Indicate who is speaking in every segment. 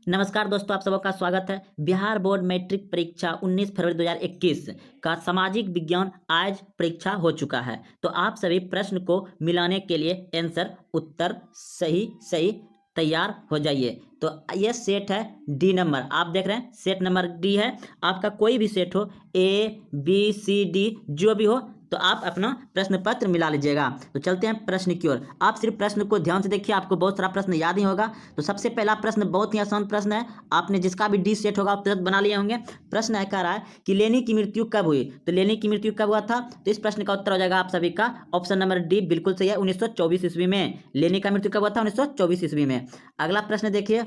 Speaker 1: नमस्कार दोस्तों, आप सबका स्वागत है। बिहार बोर्ड मैट्रिक परीक्षा 19 फरवरी 2021 का सामाजिक विज्ञान आज परीक्षा हो चुका है। तो आप सभी प्रश्न को मिलाने के लिए आंसर उत्तर सही सही तैयार हो जाइए। तो ये सेट है डी नंबर, आप देख रहे हैं सेट नंबर डी है। आपका कोई भी सेट हो, ए बी सी डी जो भी हो, तो आप अपना प्रश्न पत्र मिला लीजिएगा। तो चलते हैं प्रश्न की ओर। आप सिर्फ प्रश्न को ध्यान से देखिए, आपको बहुत सारा प्रश्न याद ही होगा। तो सबसे पहला प्रश्न बहुत ही आसान प्रश्न है, आपने जिसका भी डी सेट होगा आप तुरंत बना लिए होंगे। प्रश्न है कह रहा है कि लेनी की मृत्यु कब हुई। तो लेनी की मृत्यु कब हुआ था, तो इस प्रश्न का उत्तर हो जाएगा आप सभी का ऑप्शन नंबर डी बिल्कुल सही है, 1924 ईस्वी में। लेनी का मृत्यु कब हुआ था, 1924 ईस्वी में। अगला प्रश्न देखिए,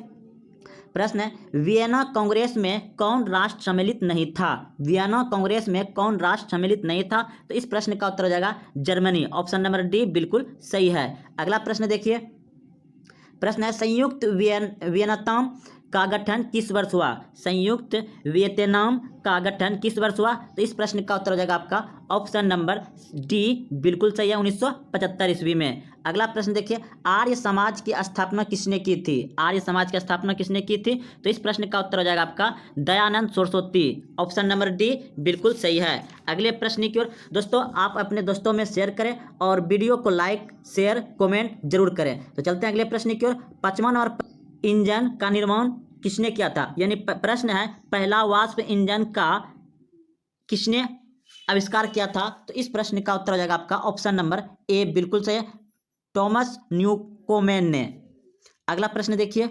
Speaker 1: प्रश्न है वियना कांग्रेस में कौन राष्ट्र सम्मिलित नहीं था। वियना कांग्रेस में कौन राष्ट्र सम्मिलित नहीं था, तो इस प्रश्न का उत्तर हो जाएगा जर्मनी, ऑप्शन नंबर डी बिल्कुल सही है। अगला प्रश्न देखिए, प्रश्न है संयुक्त वियतनाम का गठन किस वर्ष हुआ। संयुक्त वियतनाम का गठन किस वर्ष हुआ, तो इस प्रश्न का उत्तर हो जाएगा आपका ऑप्शन नंबर डी बिल्कुल सही है, 1975 ईस्वी में। अगला प्रश्न देखिए, आर्य समाज की स्थापना किसने की थी। आर्य समाज की स्थापना किसने की थी, तो इस प्रश्न का उत्तर हो जाएगा आपका Dayanand Saraswati, option number D बिल्कुल सही है। अगले प्रश्न की ओर दोस्तों, आप अपने दोस्तों में शेयर करें और वीडियो को लाइक शेयर कमेंट जरूर करें। तो चलते हैं अगले प्रश्न की ओर। पचमन और इंजन का निर्माण किसने किया था, यानी प्रश्न है पहला वाष्प इंजन का किसने आविष्कार किया था, तो इस प्रश्न का उत्तर हो जाएगा आपका ऑप्शन नंबर ए बिल्कुल सही है, थॉमस न्यूकोमेन ने। अगला प्रश्न देखिए,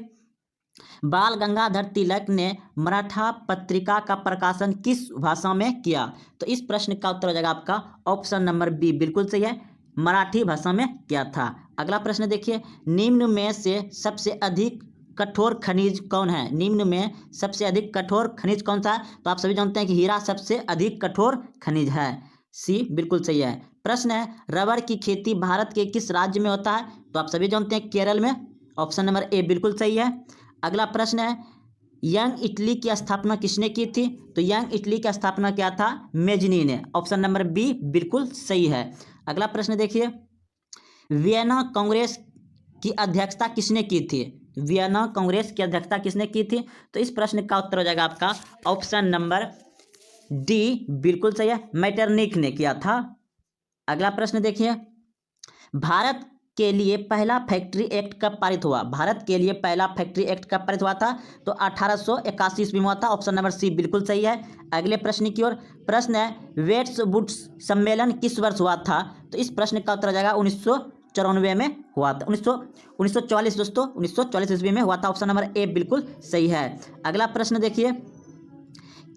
Speaker 1: बाल गंगाधर तिलक ने मराठा पत्रिका का प्रकाशन किस भाषा में किया, तो इस प्रश्न का उत्तर हो जाएगा आपका ऑप्शन नंबर बी बिल्कुल सही है, मराठी भाषा में किया था। अगला प्रश्न देखिए, निम्न में से सबसे अधिक कठोर खनिज कौन है। निम्न में सबसे अधिक कठोर खनिज कौन सा है, तो आप सभी जानते हैं कि हीरा सबसे अधिक कठोर खनिज है, सी बिल्कुल सही है। प्रश्न है रबर की खेती भारत के किस राज्य में होता है, तो आप सभी जानते हैं केरल में, ऑप्शन नंबर ए बिल्कुल सही है। अगला प्रश्न है यंग इटली की स्थापना किसने की थी, तो यंग इटली की स्थापना किया था मेजनी ने, ऑप्शन नंबर बी बिल्कुल सही है। अगला प्रश्न देखिए, वियना कांग्रेस की अध्यक्षता किसने की थी। वियना कांग्रेस की अध्यक्षता किसने की थी, तो इस प्रश्न का उत्तर हो जाएगा आपका ऑप्शन नंबर डी बिल्कुल सही है, मैटरनिख ने किया था। अगला प्रश्न देखिए, भारत के लिए पहला फैक्ट्री एक्ट कब पारित हुआ। भारत के लिए पहला फैक्ट्री एक्ट कब पारित हुआ था, तो 1881 ईस्वी में हुआ था, ऑप्शन नंबर सी बिल्कुल सही है। अगले प्रश्न की ओर। प्रश्न है वेट्स वुड्स सम्मेलन किस वर्ष हुआ था, तो इस प्रश्न का उत्तर हो जाएगा 1994 में हुआ था, 1944 दोस्तों, 1944 ईस्वी में हुआ था, ऑप्शन नंबर ए बिल्कुल सही है। अगला प्रश्न देखिए,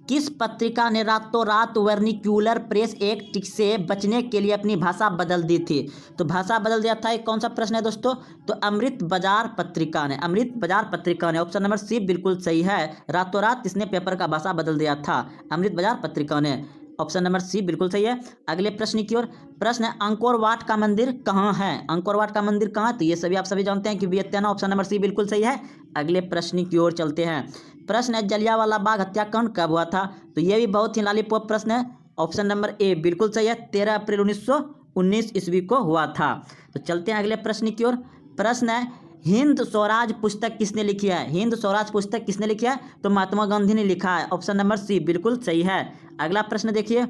Speaker 1: किस पत्रिका ने रातों रात वर्निक्यूलर प्रेस एक्ट से बचने के लिए अपनी भाषा बदल दी थी, तो भाषा बदल दिया था, एक कौन सा प्रश्न है दोस्तों, तो अमृत बाजार पत्रिका ने, अमृत बाजार पत्रिका ने, ऑप्शन नंबर सी बिल्कुल सही है। रातों रात इसने पेपर का भाषा बदल दिया था, अमृत बाजार पत्रिका ने, ऑप्शन नंबर सी बिल्कुल सही है। अगले प्रश्न की ओर। प्रश्न है अंकोर वाट का मंदिर कहाँ है। अंकोर वाट का मंदिर कहाँ, तो ये सभी आप सभी जानते हैं कि वियतनाम, ऑप्शन नंबर सी बिल्कुल सही है। अगले प्रश्न की ओर चलते हैं। प्रश्न है जलियांवाला बाग हत्याकांड कब हुआ था, तो ये भी बहुत ही लॉलीपॉप प्रश्न है, ऑप्शन नंबर ए बिल्कुल सही है, 13 अप्रैल 1919 ईस्वी को हुआ था। तो चलते हैं अगले प्रश्न की ओर। प्रश्न है हिंद स्वराज पुस्तक किसने लिखी है। हिंद स्वराज पुस्तक किसने लिखी है, तो महात्मा गांधी ने लिखा है, ऑप्शन नंबर सी बिल्कुल सही है। अगला प्रश्न देखिए,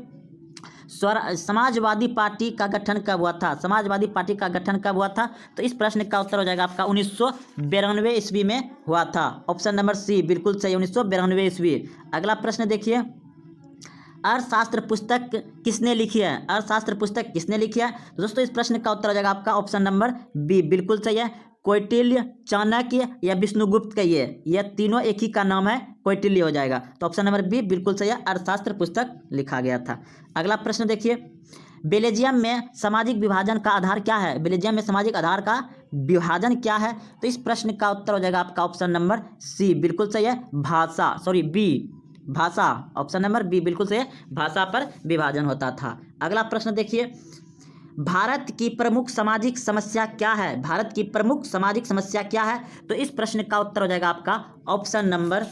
Speaker 1: समाजवादी पार्टी का गठन कब हुआ था। समाजवादी पार्टी का गठन कब हुआ था, तो इस प्रश्न का उत्तर हो जाएगा आपका 1992 ईस्वी में हुआ था, ऑप्शन नंबर सी बिल्कुल सही, 1992 ईस्वी। अगला प्रश्न देखिए, अर्थशास्त्र पुस्तक किसने लिखी है। अर्थशास्त्र पुस्तक किसने लिखी है, तो दोस्तों इस प्रश्न का उत्तर हो जाएगा आपका ऑप्शन नंबर बी बिल्कुल सही है, कौटिल्य, चाणक्य या विष्णुगुप्त का, ये तीनों एक ही का नाम है, कौटिल्य हो जाएगा, तो ऑप्शन नंबर बी बिल्कुल सही है, अर्थशास्त्र पुस्तक लिखा गया था। अगला प्रश्न देखिए, बेल्जियम में सामाजिक विभाजन का आधार क्या है। बेल्जियम में सामाजिक आधार का विभाजन क्या है, तो इस प्रश्न का उत्तर हो जाएगा आपका ऑप्शन नंबर सी बिल्कुल सही है, भाषा, सॉरी बी भाषा, ऑप्शन नंबर बी बिल्कुल सही है, भाषा पर विभाजन होता था। अगला प्रश्न देखिए, भारत की प्रमुख सामाजिक समस्या क्या है। भारत की प्रमुख सामाजिक समस्या क्या है, तो इस प्रश्न का उत्तर हो जाएगा आपका ऑप्शन नंबर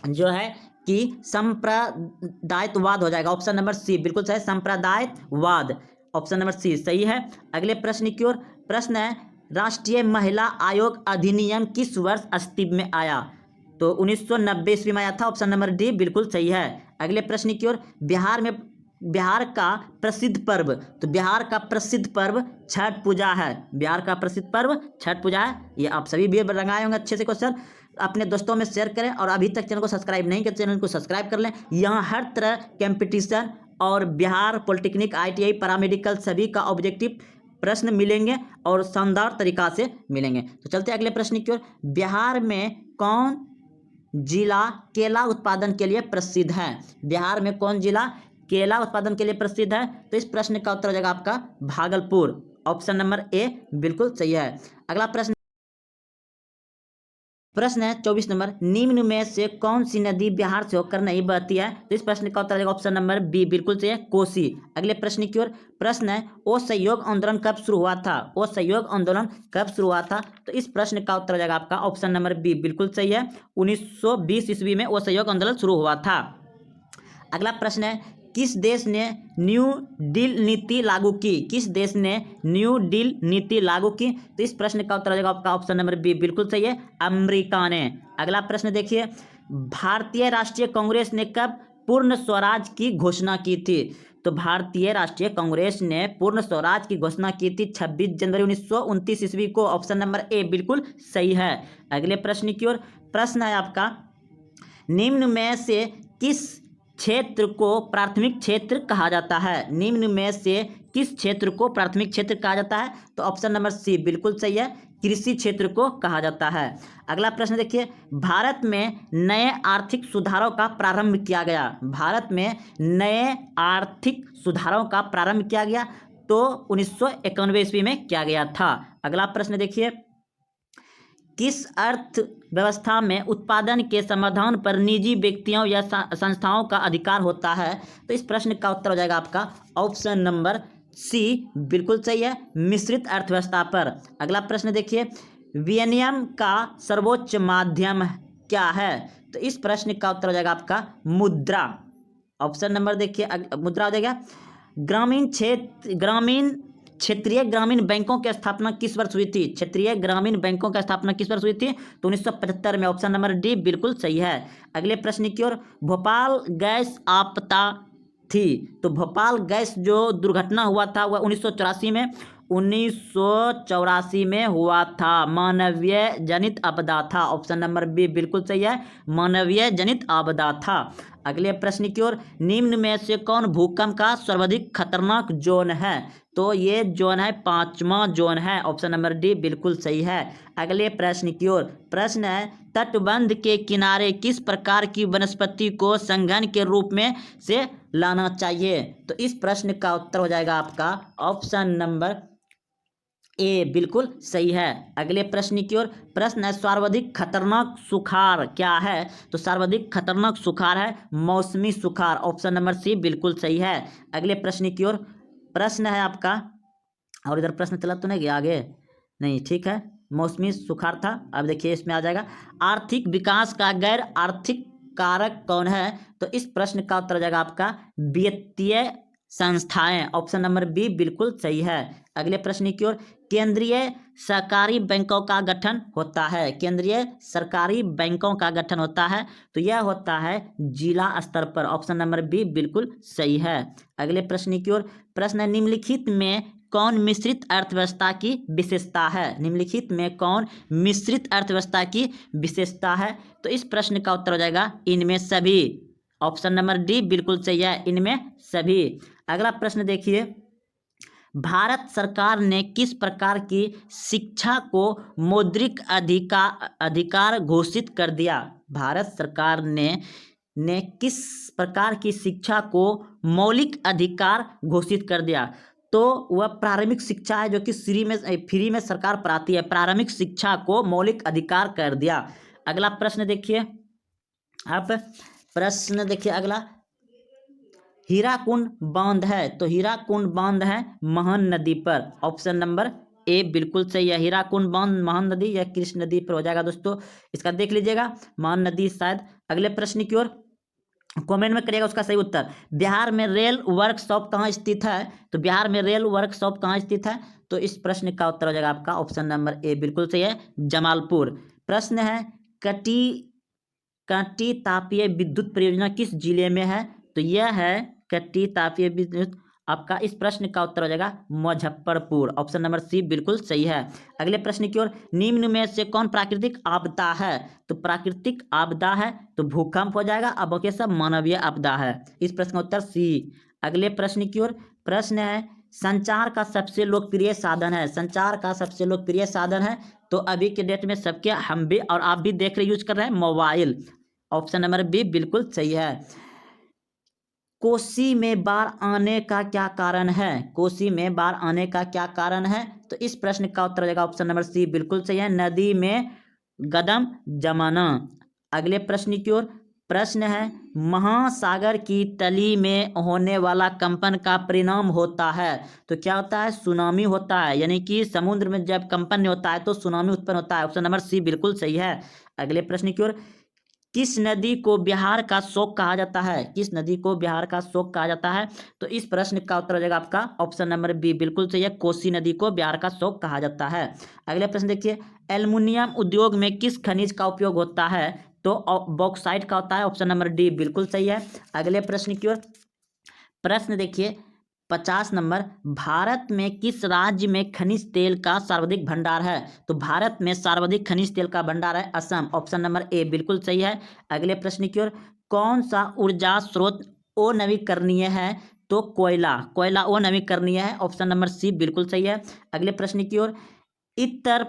Speaker 1: जो है कि सांप्रदायिकवाद हो जाएगा, ऑप्शन नंबर सी बिल्कुल सही, सांप्रदायिकवाद, ऑप्शन नंबर सी सही है। अगले प्रश्न की ओर। प्रश्न है राष्ट्रीय महिला आयोग अधिनियम किस वर्ष अस्तित्व में आया। तो 1990 ईस्वी में आया था। ऑप्शन नंबर डी बिल्कुल सही है। अगले प्रश्न की ओर, बिहार का प्रसिद्ध पर्व, तो बिहार का प्रसिद्ध पर्व छठ पूजा है। बिहार का प्रसिद्ध पर्व छठ पूजा है। ये आप सभी भी लगाए होंगे अच्छे से क्वेश्चन। अपने दोस्तों में शेयर करें और अभी तक चैनल को सब्सक्राइब नहीं किया चैनल को सब्सक्राइब कर लें। यहाँ हर तरह कंपटीशन और बिहार पॉलिटेक्निक, ITI, पैरामेडिकल सभी का ऑब्जेक्टिव प्रश्न मिलेंगे और शानदार तरीका से मिलेंगे। तो चलते हैं अगले प्रश्न की ओर। बिहार में कौन जिला केला उत्पादन के लिए प्रसिद्ध है? बिहार में कौन जिला केला उत्पादन के लिए प्रसिद्ध है? तो इस प्रश्न का उत्तर हो जाएगा आपका भागलपुर। ऑप्शन नंबर ए बिल्कुल सही है। अगला प्रश्न है 24 नंबर, निम्न में से कौन सी नदी बिहार से होकर नहीं बहती है? तो इस प्रश्न का उत्तर हो जाएगा ऑप्शन नंबर बी बिल्कुल सही है, कोसी। अगले प्रश्न की ओर, प्रश्न है असहयोग आंदोलन कब शुरू हुआ था? असहयोग आंदोलन कब शुरू हुआ था? तो इस प्रश्न का उत्तर हो जाएगा आपका ऑप्शन नंबर बी बिल्कुल सही है, 1920 ईस्वी में असहयोग आंदोलन शुरू हुआ था। अगला प्रश्न है, किस देश ने न्यू डील नीति लागू की? किस देश ने न्यू डील नीति लागू की? तो इस प्रश्न का उत्तर हो जाएगा आपका ऑप्शन नंबर बी बिल्कुल सही है, अमेरिका ने। अगला प्रश्न देखिए, भारतीय राष्ट्रीय कांग्रेस ने कब पूर्ण स्वराज की घोषणा की थी? तो भारतीय राष्ट्रीय कांग्रेस ने पूर्ण स्वराज की घोषणा की थी 26 जनवरी 1929 ईस्वी को। ऑप्शन नंबर ए बिल्कुल सही है। अगले प्रश्न की ओर, प्रश्न है आपका, निम्न में से किस क्षेत्र को प्राथमिक क्षेत्र कहा जाता है? निम्न में से किस क्षेत्र को प्राथमिक क्षेत्र कहा जाता है? तो ऑप्शन नंबर सी बिल्कुल सही है, कृषि क्षेत्र को कहा जाता है। अगला प्रश्न देखिए, भारत में नए आर्थिक सुधारों का प्रारंभ किया गया। भारत में नए आर्थिक सुधारों का प्रारंभ किया गया तो 1991 ईस्वी में किया गया था। अगला प्रश्न देखिए, किस अर्थव्यवस्था में उत्पादन के समाधान पर निजी व्यक्तियों या संस्थाओं का अधिकार होता है? तो इस प्रश्न का उत्तर हो जाएगा आपका ऑप्शन नंबर सी बिल्कुल सही है, मिश्रित अर्थव्यवस्था पर। अगला प्रश्न देखिए, विनिमय का सर्वोच्च माध्यम क्या है? तो इस प्रश्न का उत्तर हो जाएगा आपका मुद्रा। ऑप्शन नंबर देखिए, मुद्रा हो जाएगा। क्षेत्रीय ग्रामीण बैंकों की स्थापना किस वर्ष हुई थी? क्षेत्रीय ग्रामीण बैंकों की स्थापना किस वर्ष हुई थी? तो 1975 में। ऑप्शन नंबर डी बिल्कुल सही है। अगले प्रश्न की ओर, भोपाल गैस आपदा थी, तो भोपाल गैस जो दुर्घटना हुआ था वह 1984 में 1984 में हुआ था, मानवीय जनित आपदा था। ऑप्शन नंबर बी बिल्कुल सही है, मानवीय जनित आपदा था। अगले प्रश्न की ओर, निम्न में से कौन भूकंप का सर्वाधिक खतरनाक जोन है? तो ये जोन है 5वां जोन है। ऑप्शन नंबर डी बिल्कुल सही है। अगले प्रश्न की ओर, प्रश्न है तटबंध के किनारे किस प्रकार की वनस्पति को संघन के रूप में से लाना चाहिए? तो इस प्रश्न का उत्तर हो जाएगा आपका ऑप्शन नंबर ए बिल्कुल सही है। अगले प्रश्न की ओर, प्रश्न है सर्वाधिक खतरनाक सुखाड़ क्या है? तो सर्वाधिक खतरनाक सुखाड़ है मौसमी सुखाड़। ऑप्शन नंबर सी बिल्कुल सही है। अगले प्रश्न की ओर, प्रश्न है आपका, और इधर प्रश्न चला तो नहीं गया आगे, नहीं ठीक है, मौसमी सुखाड़ था। अब देखिए इसमें आ जाएगा, आर्थिक विकास का गैर आर्थिक कारक कौन है? तो इस प्रश्न का उत्तर हो जाएगा आपका वित्तीय संस्थाएं। ऑप्शन नंबर बी बिल्कुल सही है। अगले प्रश्न की ओर, केंद्रीय सरकारी बैंकों का गठन होता है। केंद्रीय सरकारी बैंकों का गठन होता है तो यह होता है जिला स्तर पर। ऑप्शन नंबर बी बिल्कुल सही है। अगले प्रश्न की ओर, प्रश्न है निम्नलिखित में कौन मिश्रित अर्थव्यवस्था की विशेषता है? निम्नलिखित में कौन मिश्रित अर्थव्यवस्था की विशेषता है? तो इस प्रश्न का उत्तर हो जाएगा इनमें सभी। ऑप्शन नंबर डी बिल्कुल सही है, इनमें सभी। अगला प्रश्न देखिए, भारत सरकार ने किस प्रकार की शिक्षा को मौद्रिक अधिकार घोषित कर दिया? भारत सरकार ने किस प्रकार की शिक्षा को मौलिक अधिकार घोषित कर दिया? तो वह प्रारंभिक शिक्षा है जो कि फ्री में सरकार पढ़ाती है। प्रारंभिक शिक्षा को मौलिक अधिकार कर दिया। अगला प्रश्न देखिए, आप प्रश्न देखिए अगला, हीराकुंड बांध है, तो हीराकुंड बांध है महान नदी पर। ऑप्शन नंबर ए बिल्कुल सही है, हीराकुंड बांध महान नदी या कृष्ण नदी पर हो जाएगा दोस्तों, इसका देख लीजिएगा, महान नदी शायद। अगले प्रश्न की ओर कमेंट में करिएगा उसका सही उत्तर। बिहार में रेल वर्कशॉप कहाँ स्थित है? तो बिहार में रेल वर्कशॉप कहाँ स्थित है? तो इस प्रश्न का उत्तर हो जाएगा आपका ऑप्शन नंबर ए बिल्कुल सही है, जमालपुर। प्रश्न है कटी तापीय विद्युत परियोजना किस जिले में है? तो यह है कटी तापीय विद्युत। आपका इस प्रश्न का उत्तर हो जाएगा मुजफ्फरपुर। ऑप्शन नंबर सी बिल्कुल सही है। अगले प्रश्न की ओर, निम्न में से कौन प्राकृतिक आपदा है? तो प्राकृतिक आपदा है तो भूकंप हो जाएगा, अब बाकी सब मानवीय आपदा है। इस प्रश्न का उत्तर सी। अगले प्रश्न की ओर, प्रश्न है संचार का सबसे लोकप्रिय साधन है। संचार का सबसे लोकप्रिय साधन है तो अभी के डेट में सबके, हम भी और आप भी देख रहे यूज कर रहे हैं, मोबाइल। ऑप्शन नंबर बी बिल्कुल सही है। कोसी में बाढ़ आने का क्या कारण है? कोसी में बाढ़ आने का क्या कारण है? तो इस प्रश्न का उत्तर हो जाएगा ऑप्शन नंबर सी बिल्कुल सही है, नदी में कदम जमाना। अगले प्रश्न की ओर, प्रश्न है महासागर की तली में होने वाला कंपन का परिणाम होता है। तो क्या होता है? सुनामी होता है, यानी कि समुद्र में जब कंपन होता है तो सुनामी उत्पन्न होता है। ऑप्शन नंबर सी बिल्कुल सही है। अगले प्रश्न की ओर, किस नदी को बिहार का शोक कहा जाता है? किस नदी को बिहार का शोक कहा जाता है? तो इस प्रश्न का उत्तर हो जाएगा आपका ऑप्शन नंबर बी बिल्कुल सही है, कोसी नदी को बिहार का शोक कहा जाता है। अगले प्रश्न देखिए, एल्युमिनियम उद्योग में किस खनिज का उपयोग होता है? तो बॉक्साइट का होता है। ऑप्शन नंबर डी बिल्कुल सही है। अगले प्रश्न की ओर, प्रश्न देखिए 50 नंबर, भारत में किस राज्य में खनिज तेल का सर्वाधिक भंडार है? तो भारत में सर्वाधिक खनिज तेल का भंडार है असम। ऑप्शन नंबर ए बिल्कुल सही है। अगले प्रश्न की ओर, कौन सा ऊर्जा स्रोत अनवीकरणीय है? तो कोयला। कोयला अनवीकरणीय है। ऑप्शन नंबर सी बिल्कुल सही है। अगले प्रश्न की ओर, इतर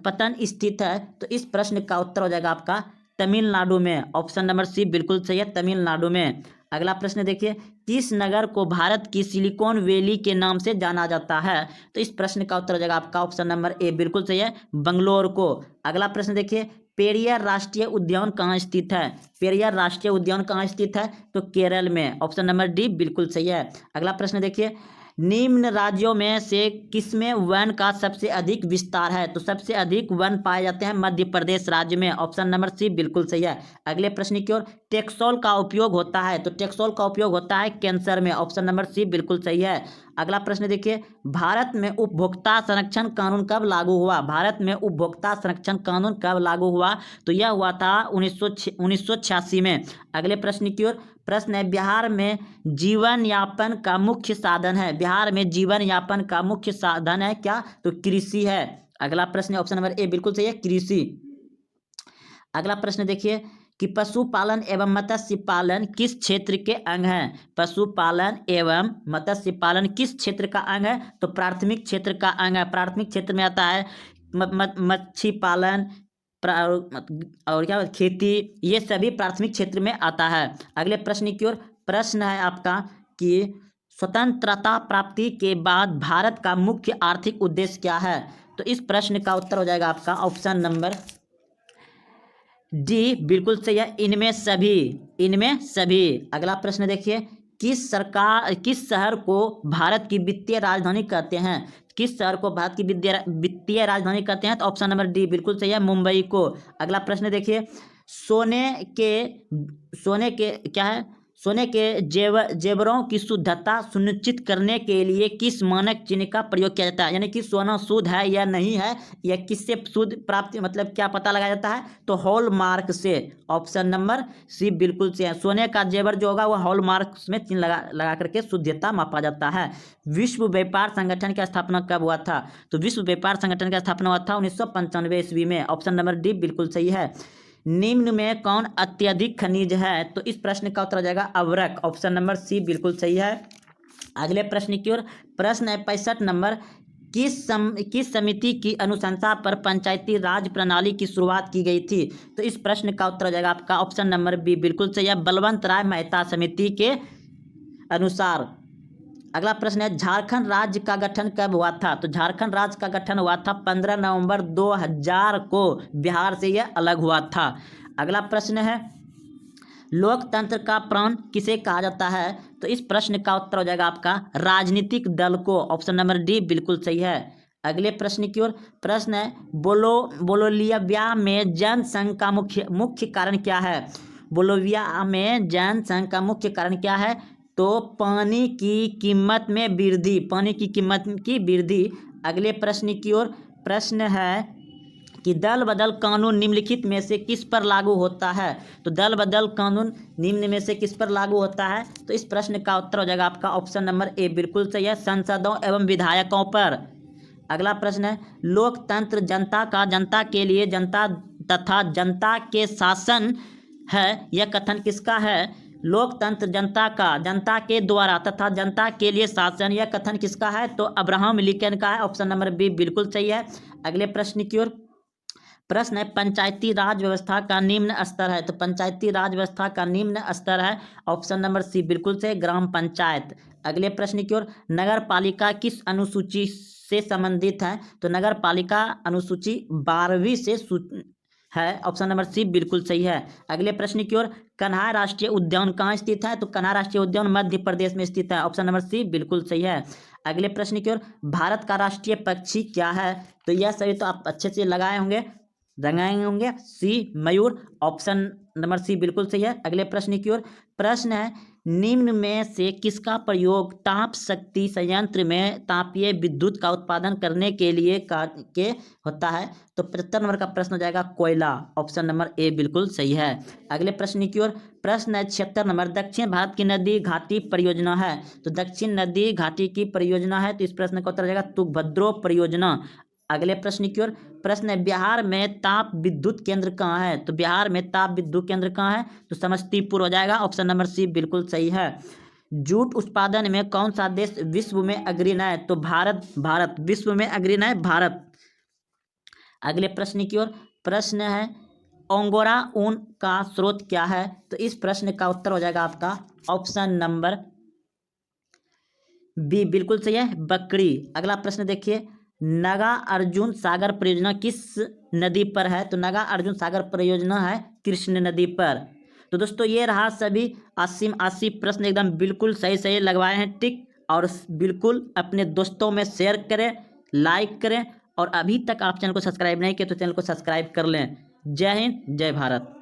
Speaker 1: पतन स्थित है तो इस प्रश्न का उत्तर हो जाएगा आपका तमिलनाडु में। ऑप्शन नंबर सी बिल्कुल सही है, तमिलनाडु में। अगला प्रश्न देखिए, किस नगर को भारत की सिलिकॉन वैली के नाम से जाना जाता है? तो इस प्रश्न का उत्तर हो जाएगा आपका ऑप्शन नंबर ए बिल्कुल सही है, बंगलोर को। अगला प्रश्न देखिए, पेरियार राष्ट्रीय उद्यान कहाँ स्थित है? पेरियार राष्ट्रीय उद्यान कहाँ स्थित है? तो केरल में। ऑप्शन नंबर डी बिल्कुल सही है। अगला प्रश्न देखिए, निम्न राज्यों में से किसमें वन का सबसे अधिक विस्तार है? तो सबसे अधिक वन पाए जाते हैं मध्य प्रदेश राज्य में। ऑप्शन नंबर सी बिल्कुल सही है। अगले प्रश्न की ओर, टेक्सोल का उपयोग होता है तो टेक्सोल का उपयोग होता है कैंसर में। ऑप्शन नंबर सी बिल्कुल सही है। अगला प्रश्न देखिए, भारत में उपभोक्ता संरक्षण कानून कब लागू हुआ? भारत में उपभोक्ता संरक्षण कानून कब लागू हुआ? तो यह हुआ था 1986 में। अगले प्रश्न की ओर, प्रश्न है बिहार में जीवन यापन का मुख्य साधन है। बिहार में जीवन यापन का मुख्य साधन है क्या? तो कृषि है। अगला प्रश्न है ऑप्शन नंबर ए बिल्कुल सही है, कृषि। अगला प्रश्न देखिए कि पशुपालन एवं मत्स्य पालन किस क्षेत्र के अंग हैं? पशुपालन एवं मत्स्य पालन किस क्षेत्र का अंग है? तो प्राथमिक क्षेत्र का अंग है। प्राथमिक क्षेत्र में आता है मच्छी पालन और क्या खेती, ये सभी प्राथमिक क्षेत्र में आता है। अगले प्रश्न की ओर, प्रश्न है आपका कि स्वतंत्रता प्राप्ति के बाद भारत का मुख्य आर्थिक उद्देश्य क्या है? तो इस प्रश्न का उत्तर हो जाएगा आपका ऑप्शन नंबर डी बिल्कुल सही है, इनमें सभी। इनमें सभी। अगला प्रश्न देखिए, किस शहर को भारत की वित्तीय राजधानी कहते हैं? किस शहर को भारत की वित्तीय राजधानी कहते हैं? तो ऑप्शन नंबर डी बिल्कुल सही है, मुंबई को। अगला प्रश्न देखिए, सोने के क्या है, सोने के जेवरों की शुद्धता सुनिश्चित करने के लिए किस मानक चिन्ह का प्रयोग किया जाता है? यानी कि सोना शुद्ध है या नहीं है, या किससे शुद्ध प्राप्ति, मतलब क्या पता लगाया जाता है? तो हॉलमार्क से। ऑप्शन नंबर सी बिल्कुल से है, सोने का जेवर जो होगा वो हॉलमार्क में चिन्ह लगा करके शुद्धता मापा जाता है। विश्व व्यापार संगठन की स्थापना कब हुआ था? तो विश्व व्यापार संगठन की स्थापना हुआ था 1995 ईस्वी में। ऑप्शन नंबर डी बिल्कुल सही है। निम्न में कौन अत्यधिक खनिज है? तो इस प्रश्न का उत्तर हो जाएगा अवरक। ऑप्शन नंबर सी बिल्कुल सही है। अगले प्रश्न की ओर, प्रश्न है 65 नंबर, किस समिति की अनुशंसा पर पंचायती राज प्रणाली की शुरुआत की गई थी? तो इस प्रश्न का उत्तर हो जाएगा आपका ऑप्शन नंबर बी बिल्कुल सही है, बलवंत राय मेहता समिति के अनुसार। अगला प्रश्न है, झारखंड राज्य का गठन कब हुआ था? तो झारखंड राज्य का गठन हुआ था 15 नवंबर 2000 को, बिहार से यह अलग हुआ था। अगला प्रश्न है, लोकतंत्र का प्राण किसे कहा जाता है? तो इस प्रश्न का उत्तर हो जाएगा आपका राजनीतिक दल को। ऑप्शन नंबर डी बिल्कुल सही है। अगले प्रश्न की ओर, प्रश्न है बोलोविया में जनसंघ का मुख्य कारण क्या है? बोलोविया में जनसंघ का मुख्य कारण क्या है? तो पानी की कीमत में वृद्धि, पानी की कीमत की वृद्धि। अगले प्रश्न की ओर, प्रश्न है कि दल बदल कानून निम्नलिखित में से किस पर लागू होता है। तो दल बदल कानून निम्न में से किस पर लागू होता है, तो इस प्रश्न का उत्तर हो जाएगा आपका ऑप्शन नंबर ए बिल्कुल सही है, संसदों एवं विधायकों पर। अगला प्रश्न है, लोकतंत्र जनता का जनता के लिए जनता तथा जनता के शासन है, यह कथन किसका है। लोकतंत्र जनता का जनता के द्वारा तथा जनता के लिए शासन, यह कथन किसका है, तो अब्राहम लिंकन का है। ऑप्शन नंबर बी बिल्कुल सही है। अगले प्रश्न की ओर, प्रश्न है पंचायती राज व्यवस्था का निम्न स्तर है, तो पंचायती राज व्यवस्था का निम्न स्तर है, ऑप्शन नंबर सी बिल्कुल से ग्राम पंचायत। अगले प्रश्न की ओर, नगर पालिका किस अनुसूची से संबंधित है, तो नगर पालिका अनुसूची 12वीं से है, ऑप्शन नंबर सी बिल्कुल सही है। अगले प्रश्न की ओर, कन्हाई राष्ट्रीय उद्यान कहाँ स्थित है, तो कन्हाई राष्ट्रीय उद्यान मध्य प्रदेश में स्थित है, ऑप्शन नंबर सी बिल्कुल सही है। अगले प्रश्न की ओर, भारत का राष्ट्रीय पक्षी क्या है, तो यह सभी तो आप अच्छे से लगाए होंगे, रंगाए होंगे, सी मयूर, ऑप्शन नंबर सी बिल्कुल सही है। अगले प्रश्न की ओर, प्रश्न है निम्न में से किसका प्रयोग ताप शक्ति संयंत्र में तापीय विद्युत का उत्पादन करने के लिए के होता है, तो 75 नंबर का प्रश्न हो जाएगा कोयला, ऑप्शन नंबर ए बिल्कुल सही है। अगले प्रश्न की ओर, प्रश्न है 76 नंबर, दक्षिण भारत की नदी घाटी परियोजना है, तो दक्षिण नदी घाटी की परियोजना है, तो इस प्रश्न का उत्तर हो जाएगा तुंगभद्रो परियोजना। अगले प्रश्न की ओर, प्रश्न है बिहार में ताप विद्युत केंद्र कहाँ है, तो बिहार में ताप विद्युत केंद्र कहाँ है, तो समस्तीपुर हो जाएगा, ऑप्शन नंबर सी बिल्कुल सही है। जूट उत्पादन में कौन सा देश विश्व में अग्रणी है, तो भारत विश्व में अग्रणी है, भारत। अगले प्रश्न की ओर, प्रश्न है अंगोरा ऊन का स्रोत क्या है, तो इस प्रश्न का उत्तर हो जाएगा आपका ऑप्शन नंबर बी बिल्कुल सही है, बकरी। अगला प्रश्न देखिए, नागा अर्जुन सागर परियोजना किस नदी पर है, तो नागा अर्जुन सागर परियोजना है कृष्ण नदी पर। तो दोस्तों ये रहा सभी 80 प्रश्न एकदम बिल्कुल सही सही लगवाए हैं टिक, और बिल्कुल अपने दोस्तों में शेयर करें, लाइक करें, और अभी तक आप चैनल को सब्सक्राइब नहीं किए तो चैनल को सब्सक्राइब कर लें। जय हिंद, जय भारत।